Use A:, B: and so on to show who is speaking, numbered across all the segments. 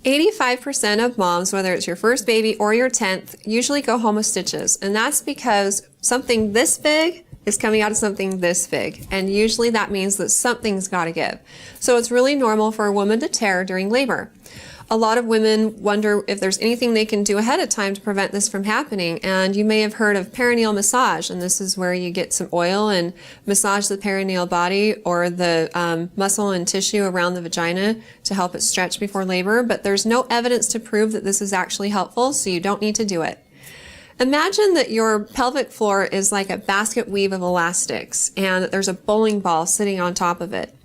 A: 85% of moms, whether it's your first baby or your 10th, usually go home with stitches. And that's because something this big is coming out of something this big. And usually that means that something's got to give. So it's really normal for a woman to tear during labor. A lot of women wonder if there's anything they can do ahead of time to prevent this from happening. And you may have heard of perineal massage, and this is where you get some oil and massage the perineal body or the muscle and tissue around the vagina to help it stretch before labor. But there's no evidence to prove that this is actually helpful, so you don't need to do it. Imagine that your pelvic floor is like a basket weave of elastics and that there's a bowling ball sitting on top of it.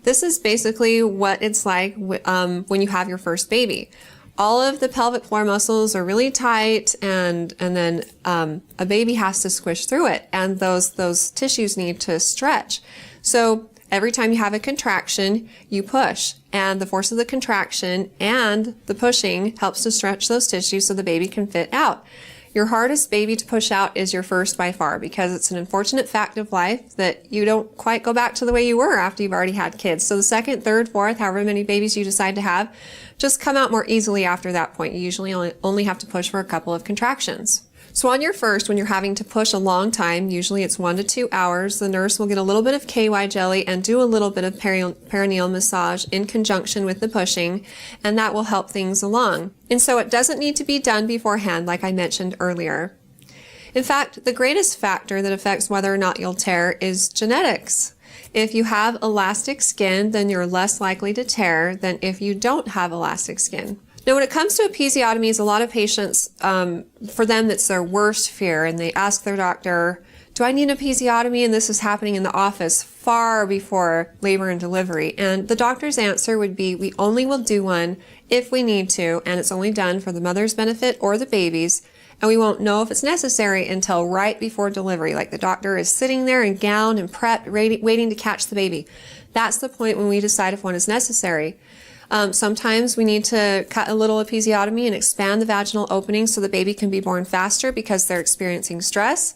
A: This is basically what it's like when you have your first baby. All of the pelvic floor muscles are really tight, and then a baby has to squish through it, and those tissues need to stretch. So every time you have a contraction, you push, and the force of the contraction and the pushing helps to stretch those tissues so the baby can fit out. Your hardest baby to push out is your first by far, because it's an unfortunate fact of life that you don't quite go back to the way you were after you've already had kids. So the second, third, fourth, however many babies you decide to have, just come out more easily after that point. You usually only have to push for a couple of contractions. So on your first, when you're having to push a long time, usually it's 1 to 2 hours, the nurse will get a little bit of KY jelly and do a little bit of perineal massage in conjunction with the pushing, and that will help things along. And so it doesn't need to be done beforehand, like I mentioned earlier. In fact, the greatest factor that affects whether or not you'll tear is genetics. If you have elastic skin, then you're less likely to tear than if you don't have elastic skin. Now, when it comes to episiotomies, a lot of patients, for them, that's their worst fear, and they ask their doctor, do I need an episiotomy? And this is happening in the office far before labor and delivery. And the doctor's answer would be, we only will do one if we need to, and it's only done for the mother's benefit or the baby's, and we won't know if it's necessary until right before delivery, like the doctor is sitting there in gown and prepped, waiting to catch the baby. That's the point when we decide if one is necessary. Sometimes we need to cut a little episiotomy and expand the vaginal opening so the baby can be born faster because they're experiencing stress.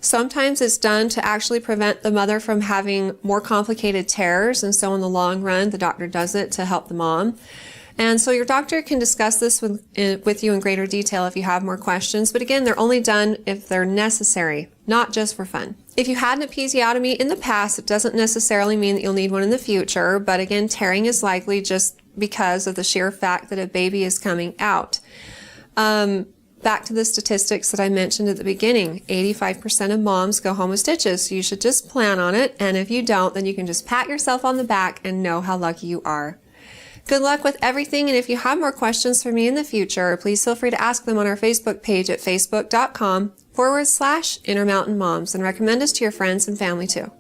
A: Sometimes it's done to actually prevent the mother from having more complicated tears, and so in the long run, the doctor does it to help the mom. And so your doctor can discuss this with you in greater detail if you have more questions. But again, they're only done if they're necessary, not just for fun. If you had an episiotomy in the past, it doesn't necessarily mean that you'll need one in the future. But again, tearing is likely just because of the sheer fact that a baby is coming out. Back to the statistics that I mentioned at the beginning, 85% of moms go home with stitches. So you should just plan on it. And if you don't, then you can just pat yourself on the back and know how lucky you are. Good luck with everything, and if you have more questions for me in the future, please feel free to ask them on our Facebook page at facebook.com/InnerMountainMoms, and recommend us to your friends and family too.